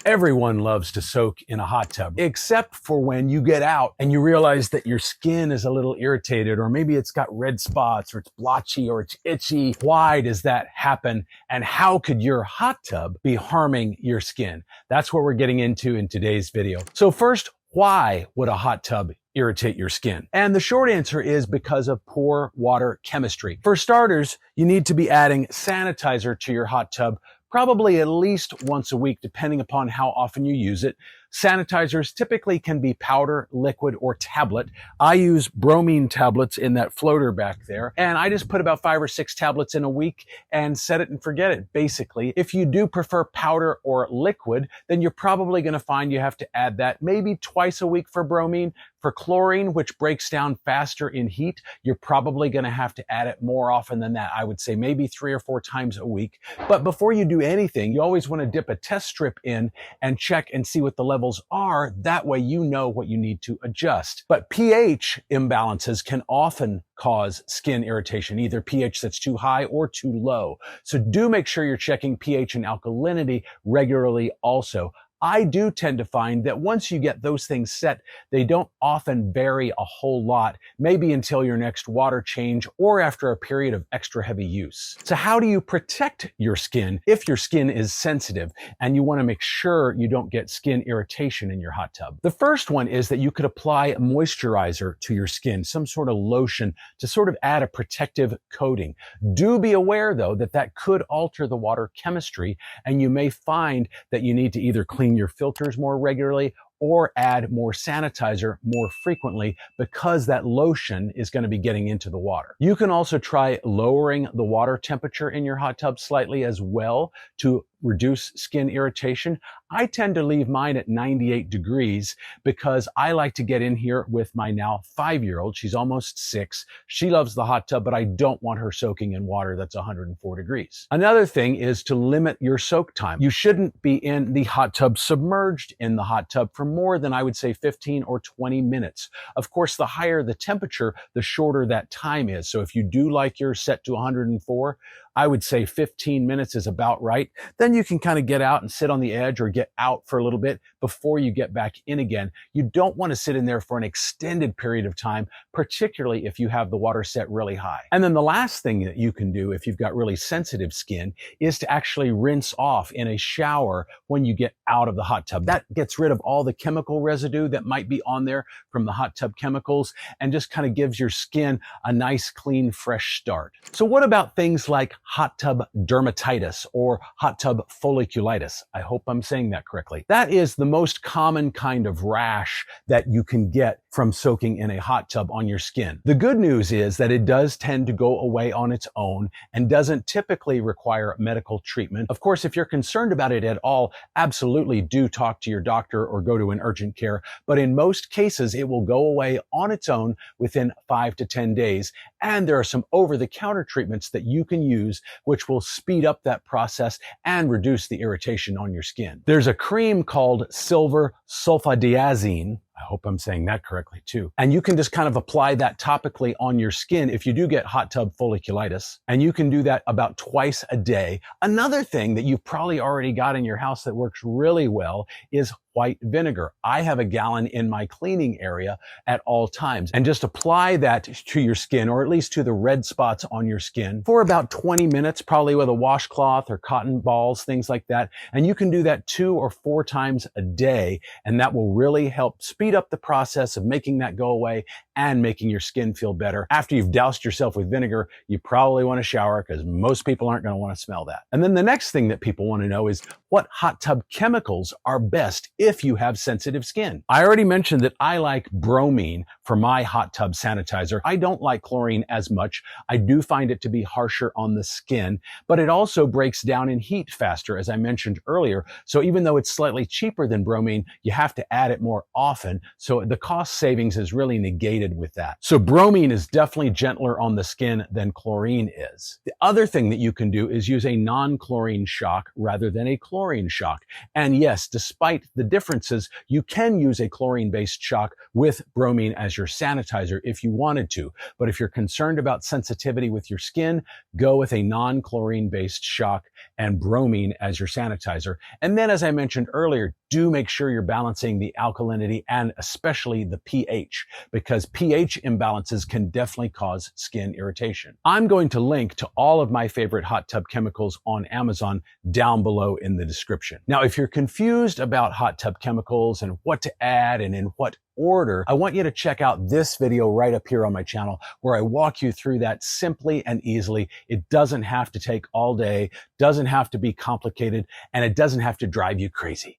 Everyone loves to soak in a hot tub, except for when you get out and you realize that your skin is a little irritated, or maybe it's got red spots, or it's blotchy, or it's itchy. Why does that happen? And how could your hot tub be harming your skin? That's what we're getting into in today's video. So first, why would a hot tub irritate your skin? And the short answer is because of poor water chemistry. For starters, you need to be adding sanitizer to your hot tub probably at least once a week, depending upon how often you use it. Sanitizers typically can be powder, liquid, or tablet. I use bromine tablets in that floater back there, and I just put about 5 or 6 tablets in a week and set it and forget it, basically. If you do prefer powder or liquid, then you're probably going to find you have to add that maybe twice a week for bromine. For chlorine, which breaks down faster in heat, you're probably going to have to add it more often than that. I would say maybe 3 or 4 times a week. But before you do anything, you always want to dip a test strip in and check and see what the levels are. That way you know what you need to adjust. But pH imbalances can often cause skin irritation, either pH that's too high or too low. So do make sure you're checking pH and alkalinity regularly also. I do tend to find that once you get those things set, they don't often vary a whole lot, maybe until your next water change or after a period of extra heavy use. So how do you protect your skin if your skin is sensitive and you want to make sure you don't get skin irritation in your hot tub? The first one is that you could apply moisturizer to your skin, some sort of lotion to sort of add a protective coating. Do be aware though that that could alter the water chemistry, and you may find that you need to either clean your filters more regularly or add more sanitizer more frequently, because that lotion is going to be getting into the water. You can also try lowering the water temperature in your hot tub slightly as well to reduce skin irritation. I tend to leave mine at 98 degrees because I like to get in here with my now 5-year-old. She's almost 6. She loves the hot tub, but I don't want her soaking in water that's 104 degrees. Another thing is to limit your soak time. You shouldn't be in the hot tub submerged in the hot tub for more than, I would say, 15 or 20 minutes. Of course, the higher the temperature, the shorter that time is. So if you do like yours set to 104, I would say 15 minutes is about right. Then you can kind of get out and sit on the edge or get out for a little bit before you get back in again. You don't want to sit in there for an extended period of time, particularly if you have the water set really high. And then the last thing that you can do if you've got really sensitive skin is to actually rinse off in a shower when you get out of the hot tub. That gets rid of all the chemical residue that might be on there from the hot tub chemicals and just kind of gives your skin a nice, clean, fresh start. So what about things like hot tub dermatitis or hot tub folliculitis? I hope I'm saying that correctly. That is the most common kind of rash that you can get from soaking in a hot tub on your skin. The good news is that it does tend to go away on its own and doesn't typically require medical treatment. Of course, if you're concerned about it at all, absolutely do talk to your doctor or go to an urgent care. But in most cases, it will go away on its own within 5 to 10 days. And there are some over-the-counter treatments that you can use which will speed up that process and reduce the irritation on your skin. There's a cream called silver sulfadiazine. I hope I'm saying that correctly too. And you can just kind of apply that topically on your skin if you do get hot tub folliculitis. And you can do that about twice a day. Another thing that you've probably already got in your house that works really well is white vinegar. I have a gallon in my cleaning area at all times, and just apply that to your skin, or at least to the red spots on your skin, for about 20 minutes, probably with a washcloth or cotton balls, things like that. And you can do that 2 or 4 times a day, and that will really help speed up the process of making that go away and making your skin feel better. After you've doused yourself with vinegar, you probably want to shower, because most people aren't going to want to smell that. And then the next thing that people want to know is what hot tub chemicals are best if you have sensitive skin. I already mentioned that I like bromine for my hot tub sanitizer. I don't like chlorine as much. I do find it to be harsher on the skin, but it also breaks down in heat faster, as I mentioned earlier. So even though it's slightly cheaper than bromine, you have to add it more often. So the cost savings is really negated with that. So bromine is definitely gentler on the skin than chlorine is. The other thing that you can do is use a non-chlorine shock rather than a chlorine shock. And yes, despite the difference difference is you can use a chlorine-based shock with bromine as your sanitizer if you wanted to. But if you're concerned about sensitivity with your skin, go with a non-chlorine-based shock and bromine as your sanitizer. And then, as I mentioned earlier, do make sure you're balancing the alkalinity and especially the pH, because pH imbalances can definitely cause skin irritation. I'm going to link to all of my favorite hot tub chemicals on Amazon down below in the description. Now, if you're confused about hot tub chemicals and what to add and in what order, I want you to check out this video right up here on my channel where I walk you through that simply and easily. It doesn't have to take all day, doesn't have to be complicated, and it doesn't have to drive you crazy.